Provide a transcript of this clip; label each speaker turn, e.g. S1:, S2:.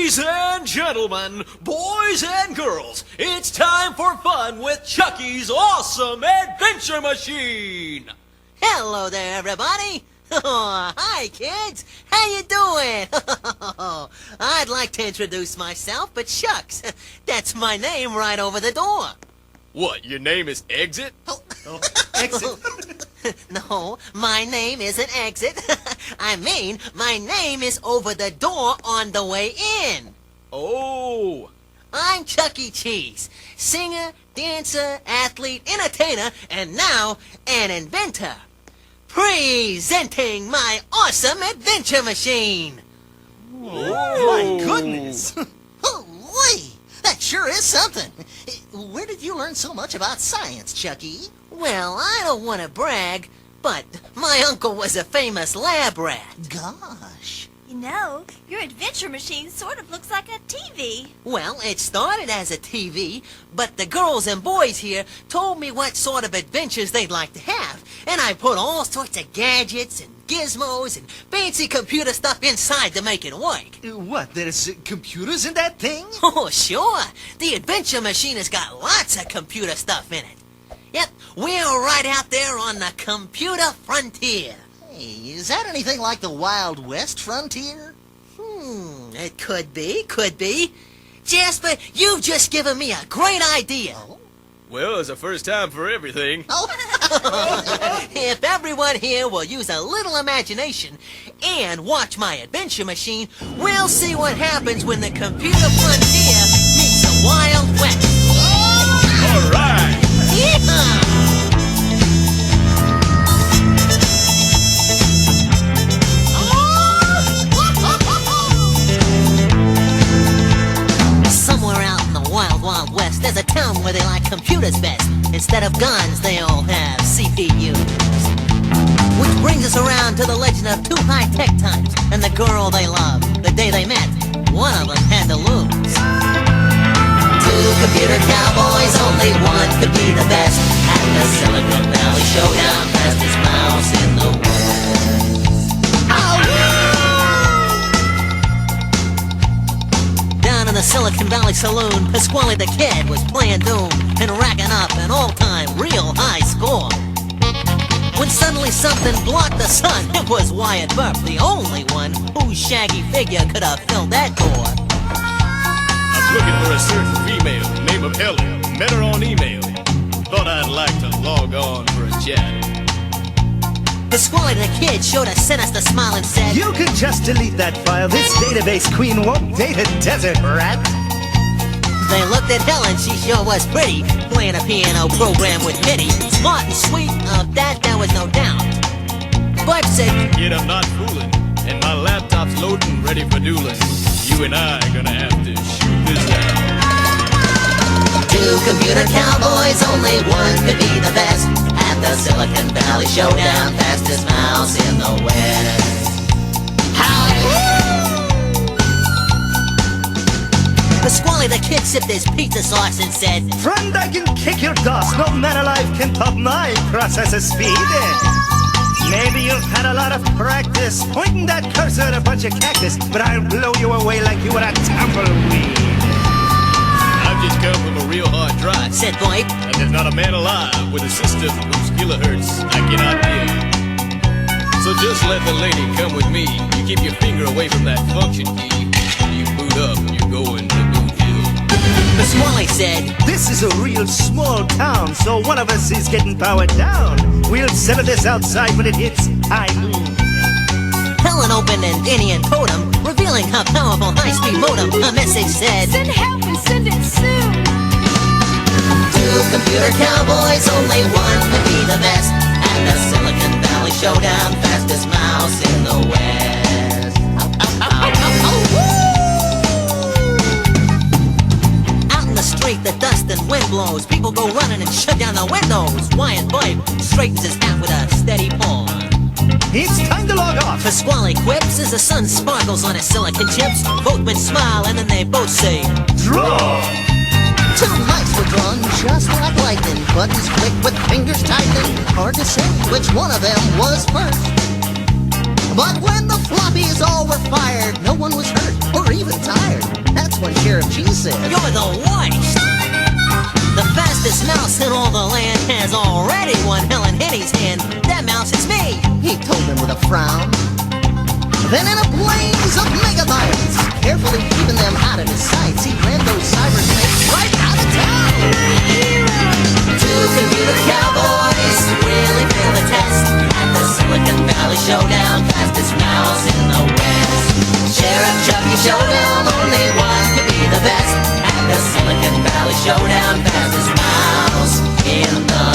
S1: Ladies and gentlemen, boys and girls, it's time for fun with Chucky's awesome adventure machine!
S2: Hello there, everybody! Hi, kids! How you doing? I'd like to introduce myself, but shucks, that's my name right over the door.
S1: What, your name is Exit?
S3: Exit.
S2: No, my name isn't Exit. I mean, my name is over the door on the way in.
S1: Oh.
S2: I'm Chuck E. Cheese, singer, dancer, athlete, entertainer, and now an inventor. Presenting my awesome adventure machine.
S3: My goodness.
S4: Holy! That sure is something. Where did you learn so much about science, Chucky?
S2: Well, I don't want to brag, but my uncle was a famous lab rat.
S4: Gosh.
S5: You know, your adventure machine sort of looks like a TV.
S2: Well, it started as a TV, but the girls and boys here told me what sort of adventures they'd like to have, and I put all sorts of gadgets and gizmos and fancy computer stuff inside to make it work.
S3: What, there's computers in that thing?
S2: Oh, sure. The adventure machine has got lots of computer stuff in it. Yep, we're right out there on the computer frontier.
S4: Hey, is that anything like the Wild West frontier?
S2: It could be. Jasper, you've just given me a great idea.
S1: Well, it's a first time for everything.
S2: If everyone here will use a little imagination and watch my adventure machine, we'll see what happens when the computer frontier meets the Wild West.
S1: All right.
S2: Yeehaw! Somewhere out in the Wild Wild West, there's a town where they like computers best. Instead of guns, they all have CPUs. Which brings us around to the legend of two high-tech times and the girl they love. The day they met, one of them had to lose. Two computer cowboys, only one could be the best. At the Silicon Valley Showdown, fastest mouse in the West. Down in the Silicon Valley saloon, Pasquale the Kid was playing Doom and racking up an all-time real high score. When suddenly something blocked the sun, it was Wyatt Burp, the only one whose shaggy figure could have filled that door.
S1: I'm looking for a certain female, name of Helen. Met her on email. Thought I'd like to log on for a chat.
S2: Pasquale the Kid showed a sinister smile and said,
S3: You can just delete that file. This database queen won't date a desert rat.
S2: They looked at Helen, she sure was pretty, playing a piano program with MIDI. Smart and sweet, of that there was no doubt. Burp said,
S1: Kid, I'm not fooling, and my laptop's loading, ready for dueling. You and I are gonna have to shoot this out.
S2: Two computer cowboys, only one could be the best. At the Silicon Valley Showdown, fastest mouse in the West. Pasquale the Kid sipped his pizza sauce and said,
S3: Friend, I can kick your dust. No man alive can top my processor speed. Maybe you've had a lot of practice pointing that cursor at a bunch of cactus, but I'll blow you away like you were a tumbleweed.
S1: I've just come from a real hard drive,
S2: said Boyd,
S1: and there's not a man alive with a system whose kilohertz I cannot hear. So just let the lady come with me. You keep your finger away from that function key. You boot up, you're going to Bootville.
S2: Pasquale said,
S3: This is a real small town, so one of us is getting powered down. We'll settle this outside when it hits high noon.
S2: Helen opened an Indian totem, revealing her powerful high-speed modem. Her message said,
S5: Send help and send it soon.
S2: Two computer cowboys, only one could be the best. At the Silicon Valley Showdown, fastest mouse in the West. Out in the street, the dust and wind blows. People go running and shut down the windows. Wyatt Burp straightens his hat with a steady paw.
S3: It's time to log off.
S2: Pasquale quips as the sun sparkles on his silicon chips. Both men smile and then they both say,
S3: Draw!
S4: Two mice were drawn just like lightning. Buttons click with fingers tightening. Hard to say which one of them was first. But when the floppies all were fired, no one was hurt or even even tired. That's when Sheriff G said,
S2: You're the worst! The fastest mouse in all the land has already won Helen Henny's hand. That mouse is me!
S4: he told them with a frown. Then in a blaze of mega violence, carefully keeping them out of his sights, he ran those cyber snakes right out of town.
S2: Two computer cowboys really feel the test at the Silicon Valley Showdown, fastest mouse in the West. Sheriff Chucky Showdown, only one could be the best at the Silicon Valley Showdown, fastest mouse in the